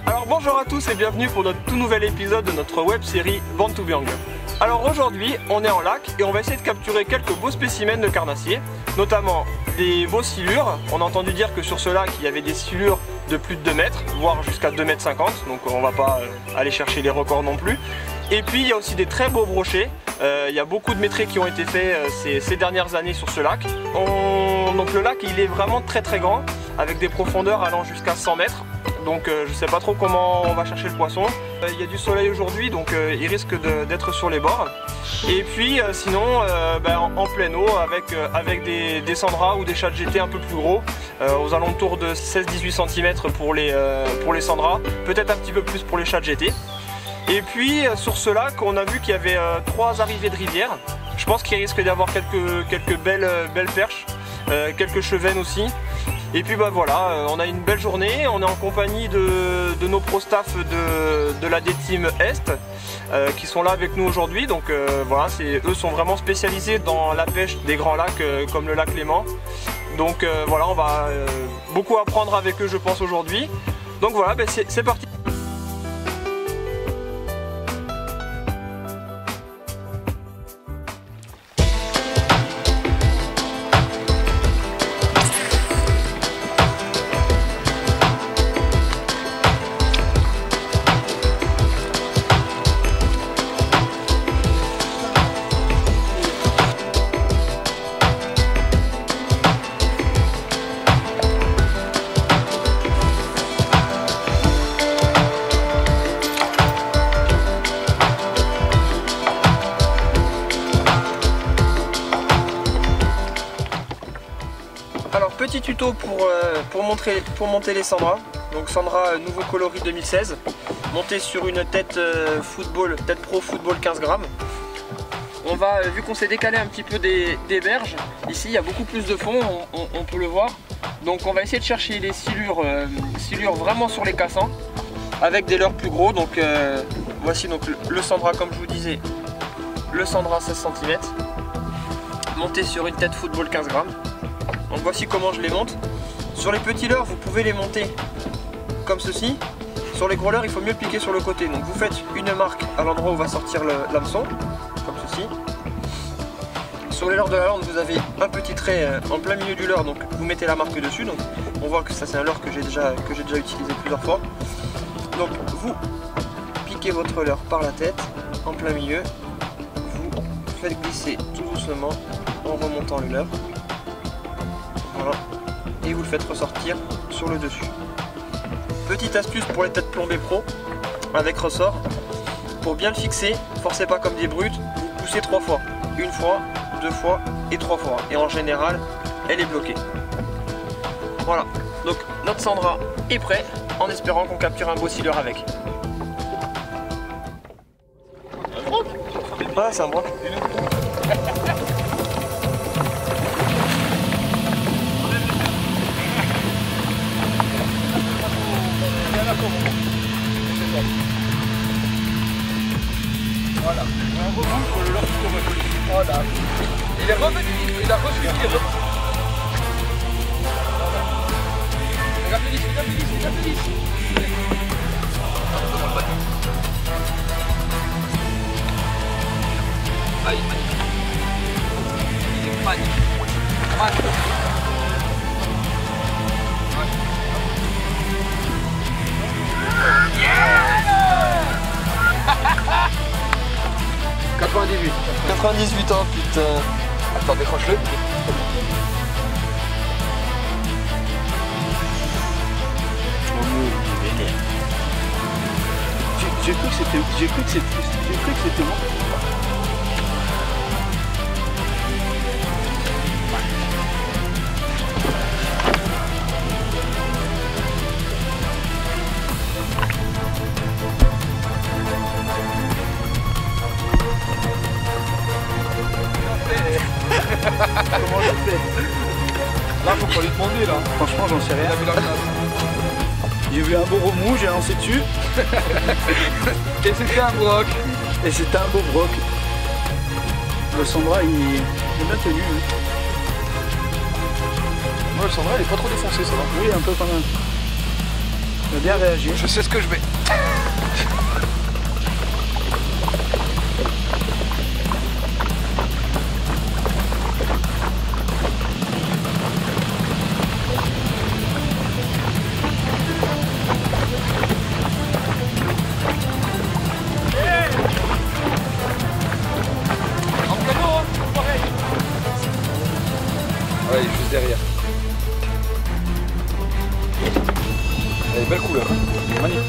Alors bonjour à tous et bienvenue pour notre tout nouvel épisode de notre web série Born to be Angler. Alors aujourd'hui on est en lac et on va essayer de capturer quelques beaux spécimens de carnassiers, notamment des beaux silures. On a entendu dire que sur ce lac il y avait des silures de plus de 2 mètres, voire jusqu'à 2,50 mètres, donc on va pas aller chercher les records non plus. Et puis il y a aussi des très beaux brochets, il y a beaucoup de métrés qui ont été faits ces dernières années sur ce lac. Donc le lac il est vraiment très grand, avec des profondeurs allant jusqu'à 100 mètres. Donc je sais pas trop comment on va chercher le poisson. Il y a du soleil aujourd'hui, donc il risque d'être sur les bords. Et puis sinon en pleine eau avec des sandras ou des shad GT un peu plus gros, aux alentours de 16-18 cm pour les sandras, peut-être un petit peu plus pour les shad GT. Et puis sur ce lac on a vu qu'il y avait 3 arrivées de rivière. Je pense qu'il risque d'y avoir quelques belles perches, quelques chevennes aussi. Et puis voilà, on a une belle journée, on est en compagnie de nos pro staff de la D-Team Est qui sont là avec nous aujourd'hui. Donc voilà, eux sont vraiment spécialisés dans la pêche des grands lacs comme le lac Léman. Donc voilà, on va beaucoup apprendre avec eux je pense aujourd'hui. Donc voilà, c'est parti. Alors petit tuto pour monter les sandras. Donc Sandra nouveau coloris 2016, monté sur une tête pro football 15 grammes. On va, vu qu'on s'est décalé un petit peu des berges, ici il y a beaucoup plus de fond, on peut le voir. Donc on va essayer de chercher les silures vraiment sur les cassants, avec des leurres plus gros. Donc voici donc le Sandra comme je vous disais, le Sandra 16 cm, monté sur une tête football 15 grammes. Donc voici comment je les monte. Sur les petits leurres, vous pouvez les monter comme ceci. Sur les gros leurres, il faut mieux le piquer sur le côté. Donc vous faites une marque à l'endroit où va sortir l'hameçon, comme ceci. Sur les leurres de la lande, vous avez un petit trait en plein milieu du leurre, donc vous mettez la marque dessus. Donc on voit que ça c'est un leurre que j'ai déjà utilisé plusieurs fois. Donc vous piquez votre leurre par la tête, en plein milieu. Vous faites glisser tout doucement en remontant le leurre. Voilà. Et vous le faites ressortir sur le dessus. Petite astuce pour les têtes plombées pro avec ressort. Pour bien le fixer, forcez pas comme des brutes, vous poussez 3 fois. 1 fois, 2 fois et 3 fois. Et en général, elle est bloquée. Voilà. Donc notre Sandra est prêt en espérant qu'on capture un beau silure avec. Ah, c'est un broc. Voilà. Voilà. Il est revenu, il a reçu, il est revenu. Regarde Félix. Ah, il est magnifique. Il est magnifique. Yeah 98 ans, putain. Attends, décroche-le. J'ai cru que c'était moi. Comment je fais? Là, faut pas lui demander là. Franchement, j'en sais rien. Il a vu la place. J'ai vu un beau remous, j'ai lancé dessus. Et c'était un broc. Et c'était un beau broc. Le Sandra, il est bien tenu. Hein. Ouais, le Sandra, il est pas trop défoncé, ça va. Oui, un peu quand même. a bien réagi. Je sais ce que je mets. Ouais, il est juste derrière. Elle est belle couleur. Magnifique.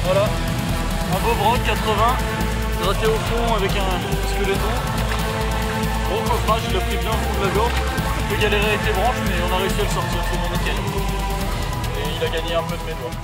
Voilà, un beau broc 80, gratté au fond avec un squeletton. Gros coffrage, il a pris bien le fond de la gorge. Un peu galéré avec les branches, mais on a réussi à le sortir, c'est bon nickel. Et il a gagné un peu de mes doigts.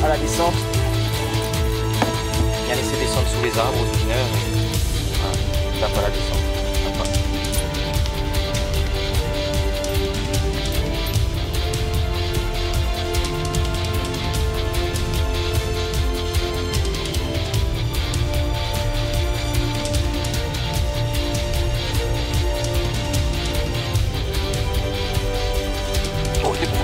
À la descente, bien laisser descendre sous les arbres au spinner et voilà, tape à la descente. Sympa. Oh, il est bon.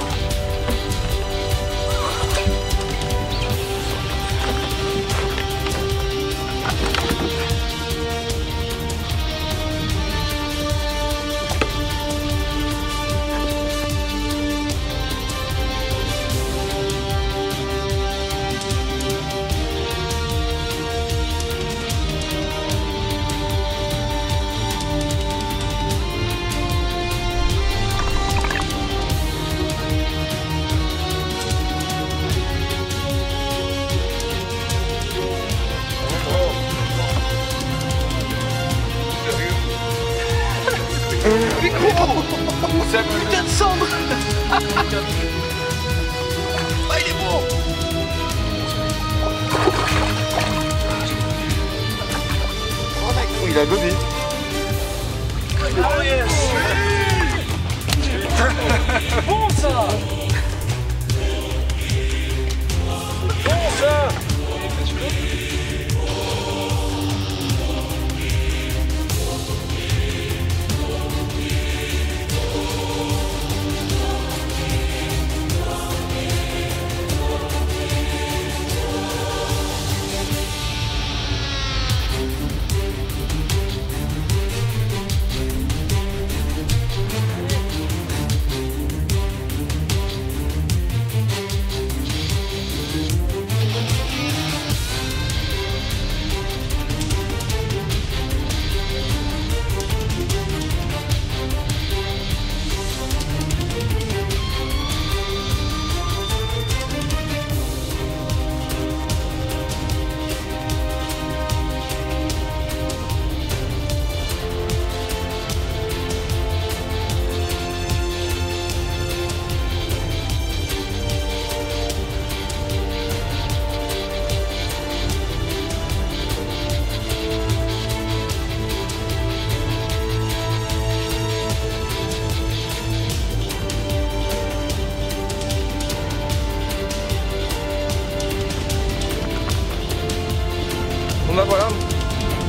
Mais comment? C'est un putain de cendre. Ah, il est bon. Oh mec, il a gommé. Oh yes. Bon ça. Bon ça.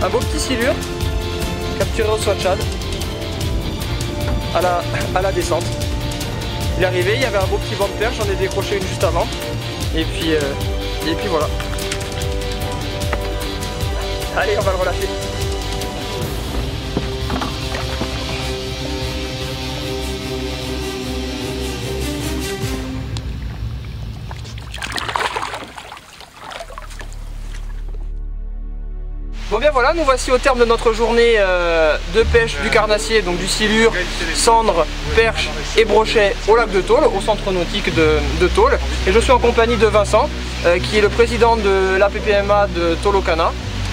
Un beau petit silure, capturé au Swatchad, à la descente. Il est arrivé, il y avait un beau petit banc de perche, j'en ai décroché une juste avant. Et puis voilà. Allez, on va le relâcher. Bon bien voilà, nous voici au terme de notre journée de pêche du carnassier, donc du silure, cendre, perche et brochet au lac de Tôle, au centre nautique de Tôle. Et je suis en compagnie de Vincent, qui est le président de l'APPMA de Tôle-au-Canat.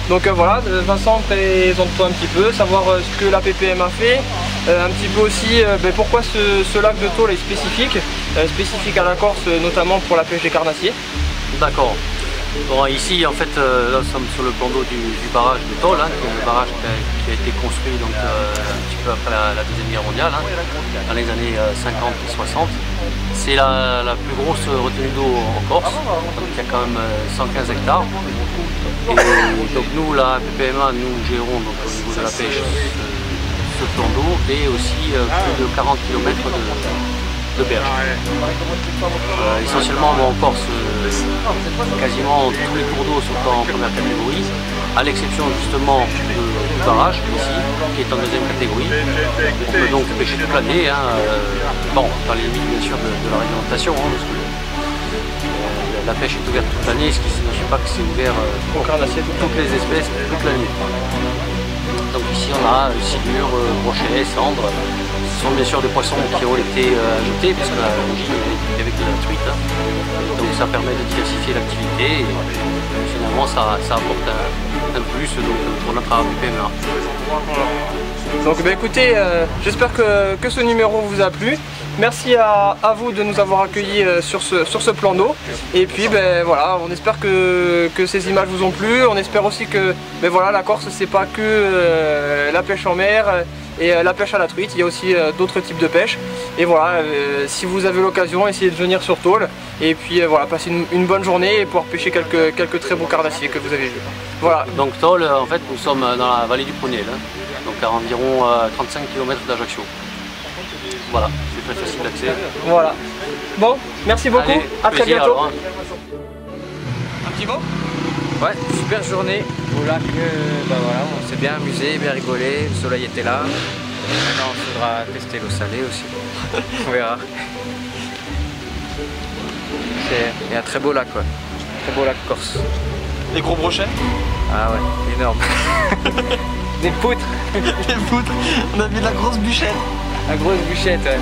Donc voilà, Vincent, présente-toi un petit peu, savoir ce que l'APPMA fait, un petit peu aussi pourquoi ce lac de Tôle est spécifique à la Corse, notamment pour la pêche des carnassiers. D'accord. Bon, ici en fait là, nous sommes sur le plan d'eau du barrage de Tôle, qui est le barrage qui a été construit donc, un petit peu après la Deuxième Guerre mondiale, dans les années 50 et 60. C'est la plus grosse retenue d'eau en Corse, donc il y a quand même 115 hectares. Et donc nous, la APPMA, nous gérons donc, au niveau de la pêche ce plan d'eau et aussi plus de 40 km de berge. Essentiellement en Corse, quasiment tous les cours d'eau sont en première catégorie, à l'exception justement du barrage ici, qui est en deuxième catégorie. On peut donc pêcher toute l'année, bon, dans les limites bien sûr de la réglementation, parce que la pêche est ouverte toute l'année, ce qui ne signifie pas que c'est ouvert pour toutes les espèces toute l'année. Donc ici on a silure, brochet, cendre. Ce sont bien sûr des poissons qui ont été ajoutés, puisque l'origine est avec de la truite. Donc ça permet de diversifier l'activité et finalement ça apporte un plus donc, pour notre APPMA. Donc écoutez, j'espère que ce numéro vous a plu. Merci à vous de nous avoir accueillis sur ce plan d'eau. Et puis voilà, on espère que ces images vous ont plu. On espère aussi que voilà, la Corse c'est pas que la pêche en mer et la pêche à la truite, il y a aussi d'autres types de pêche. Et voilà, si vous avez l'occasion, essayez de venir sur Tôle. Et puis voilà, passer une bonne journée et pouvoir pêcher quelques très beaux carnassiers que vous avez vus. Voilà. Donc Tôle, en fait, nous sommes dans la vallée du Prunel, donc à environ 35 km d'Ajaccio. Voilà, c'est très facile d'accès. Voilà. Bon, merci beaucoup, allez, à très bientôt. Alors, Un petit mot? Ouais, super journée au lac, voilà, on s'est bien amusé, bien rigolé, le soleil était là. Maintenant il faudra tester l'eau salée aussi, on verra. C'est un très beau lac, quoi. Très beau lac corse. Des gros brochets? Ah ouais, énorme. Des poutres. Des poutres, on a vu de la grosse bûchette. La grosse bûchette, ouais.